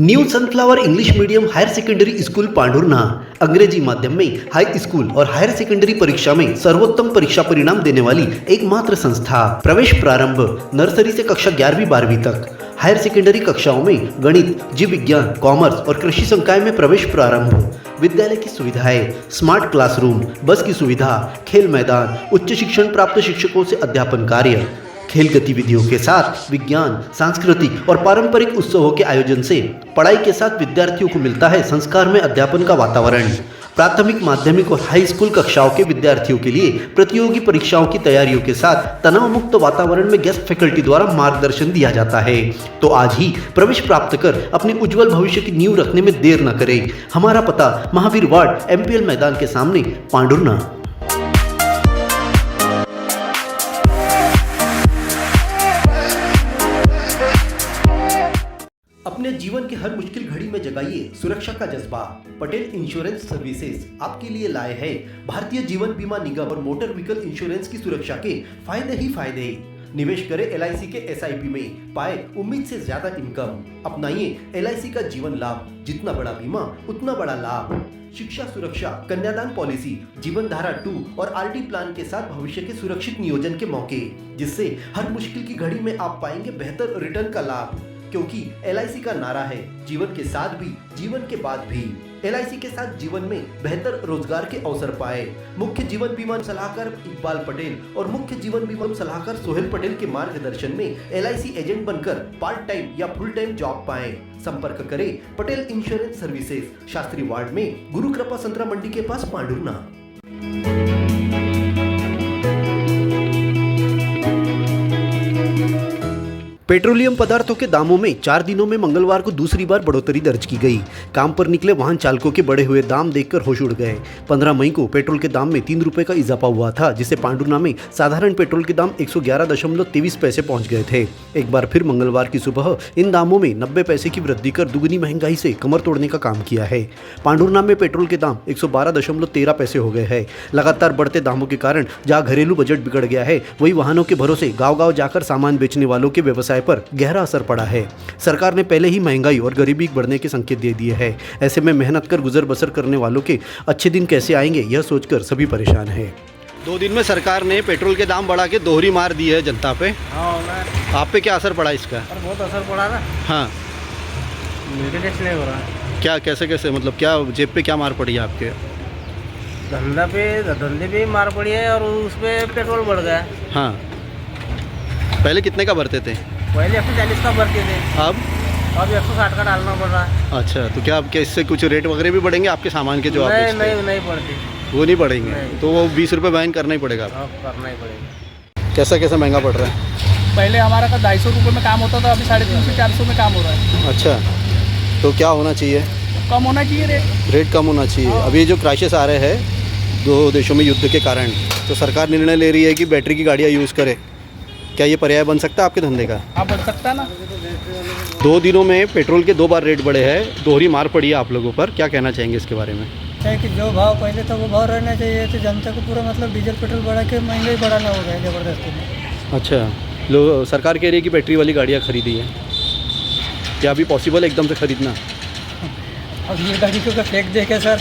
New Sunflower English Medium Higher Secondary School Pandhurna अंग्रेजी माध्यम में हाई स्कूल और हायर सेकेंडरी परीक्षा में सर्वोत्तम परीक्षा परिणाम देने वाली एकमात्र संस्था। प्रवेश प्रारंभ नर्सरी से कक्षा 11वीं-12वीं तक। हायर सेकेंडरी कक्षाओं में गणित, जीव विज्ञान, कॉमर्स और कृषि संकाय में प्रवेश प्रारंभ। विद्यालय की सुविधाएं, स्मार्ट क्लासरूम, बस की सुविधा, खेल मैदान, उच्च शिक्षण प्राप्त शिक्षकों से अध्यापन कार्य, खेल गतिविधियों के साथ विज्ञान, सांस्कृतिक और पारंपरिक उत्सवों के आयोजन से पढ़ाई के साथ विद्यार्थियों को मिलता है संस्कार में अध्यापन का वातावरण। प्राथमिक, माध्यमिक और हाई स्कूल कक्षाओं के विद्यार्थियों के लिए प्रतियोगी परीक्षाओं की तैयारियों के साथ तनाव मुक्त वातावरण में गेस्ट फैकल्टी द्वारा मार्गदर्शन दिया जाता है। तो आज ही प्रवेश प्राप्त कर अपने उज्जवल भविष्य की नींव रखने में देर न करें। हमारा पता महावीर वार्ड, MPL मैदान के सामने, पांढुर्णा। अपने जीवन के हर मुश्किल घड़ी में जगाइए सुरक्षा का जज्बा। पटेल इंश्योरेंस सर्विसेज आपके लिए लाए हैं भारतीय जीवन बीमा निगम और मोटर व्हीकल इंश्योरेंस की सुरक्षा के फायदे ही फायदे। निवेश करें LIC के SIP में, पाए उम्मीद से ज्यादा इनकम। अपनाइए LIC का जीवन लाभ, जितना बड़ा बीमा उतना बड़ा लाभ। शिक्षा सुरक्षा, कन्यादान पॉलिसी, जीवन धारा 2 और RD प्लान के साथ भविष्य के सुरक्षित नियोजन के मौके, जिससे हर मुश्किल की घड़ी में आप पाएंगे बेहतर रिटर्न का लाभ। क्योंकि LIC का नारा है जीवन के साथ भी, जीवन के बाद भी। LIC के साथ जीवन में बेहतर रोजगार के अवसर पाए। मुख्य जीवन बीमा सलाहकार इकबाल पटेल और मुख्य जीवन बीमा सलाहकार सोहेल पटेल के मार्गदर्शन में LIC एजेंट बनकर पार्ट टाइम या फुल टाइम जॉब पाएं। संपर्क करें Patel insurance services, Shastri ward में, गुरु कृपा संतरा मंडी के पास, पांढुर्णा। पेट्रोलियम पदार्थों के दामों में 4 दिनों में मंगलवार को दूसरी बार बढ़ोतरी दर्ज की गई। काम पर निकले वाहन चालकों के बढ़े हुए दाम देखकर होश उड़ गए। 15 मई को पेट्रोल के दाम में 3 रुपए का इजाफा हुआ था, जिससे पांढुर्णा में साधारण पेट्रोल के दाम 111.23 पैसे पहुंच गए थे। एक बार फिर मंगलवार की सुबह इन दामों में 90 पैसे की वृद्धि कर दुगनी महंगाई से कमर तोड़ने का काम किया है। पांढुर्णा में पेट्रोल के दाम 112.13 पैसे हो गए हैं। लगातार बढ़ते दामों के कारण जहाँ घरेलू बजट बिगड़ गया है, वही वाहनों के भरोसे गाँव-गाँव जाकर सामान बेचने वालों के व्यवसाय पर गहरा असर पड़ा है। सरकार ने पहले ही महंगाई और गरीबी बढ़ने के संकेत दे दिए हैं। ऐसे में मेहनत कर गुजर बसर करने वालों के अच्छे दिन कैसे आएंगे, यह सोचकर सभी परेशान हैं। 2 दिन में सरकार ने पेट्रोल के दाम बढ़ा के दोहरी मार दी है जनता पे। आप पे क्या असर पड़ा इसका? बहुत असर पड़ा ना। हाँ, मेंटेनेंस नहीं हो रहा। क्या कैसे मतलब क्या जेब पे क्या मार पड़ी है आपके? धंधे पे मार पड़ी है और उस पर पेट्रोल बढ़ गया। हाँ, पहले कितने का भरते थे? पहले 140 का भरते थे, अब 160 का डालना पड़ रहा है। अच्छा, तो क्या आपके इससे कुछ रेट वगैरह भी बढ़ेंगे आपके सामान के जो आप बेचते हैं? नहीं पड़ती। वो नहीं बढ़ेंगे? नहीं। तो वो 20 रुपये बैन करना ही पड़ेगा। करना ही पड़ेगा। कैसा महंगा पड़ रहा है? पहले हमारा का 250 रुपये में काम होता था, अभी 350-400 में काम हो रहा है। अच्छा, तो क्या होना चाहिए? कम होना चाहिए रेट कम होना चाहिए। अभी जो क्राइसिस आ रहे हैं 2 देशों में युद्ध के कारण, तो सरकार निर्णय ले रही है कि बैटरी की गाड़ियाँ यूज़ करे। क्या ये पर्याय बन सकता है आपके धंधे का? आप बढ़ सकता ना। 2 दिनों में पेट्रोल के 2 बार रेट बढ़े हैं, दोहरी मार पड़ी है आप लोगों पर, क्या कहना चाहेंगे इसके बारे में? है कि जो भाव पहले था वो भाव रहना चाहिए, तो जनता को पूरा मतलब डीजल पेट्रोल बढ़ा के महंगाई बढ़ाना हो गया है ज़बरदस्ती में। अच्छा, सरकार कह रही है कि बैटरी वाली गाड़ियाँ खरीदी है, क्या अभी पॉसिबल है एकदम से खरीदना? अब ये गाड़ी को फेंक दे के सर।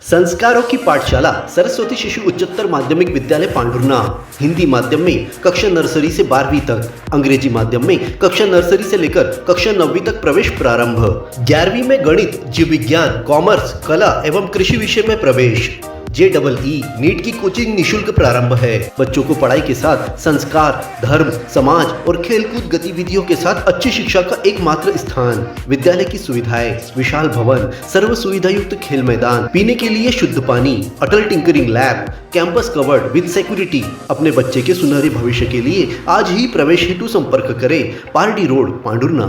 संस्कारों की पाठशाला सरस्वती शिशु उच्चतर माध्यमिक विद्यालय पांढुर्णा। हिंदी माध्यम में कक्षा नर्सरी से 12वीं तक, अंग्रेजी माध्यम में कक्षा नर्सरी से लेकर कक्षा 9वीं तक प्रवेश प्रारंभ। 11वीं में गणित, जीव विज्ञान, कॉमर्स, कला एवं कृषि विषय में प्रवेश। JEE नीट की कोचिंग निशुल्क प्रारंभ है। बच्चों को पढ़ाई के साथ संस्कार, धर्म, समाज और खेलकूद गतिविधियों के साथ अच्छी शिक्षा का एकमात्र स्थान। विद्यालय की सुविधाएं, विशाल भवन, सर्व सुविधा युक्त खेल मैदान, पीने के लिए शुद्ध पानी, Atal tinkering lab, campus covered with security. अपने बच्चे के सुनहरे भविष्य के लिए आज ही प्रवेश हेतु संपर्क करें। पारडी रोड, पांढुर्णा।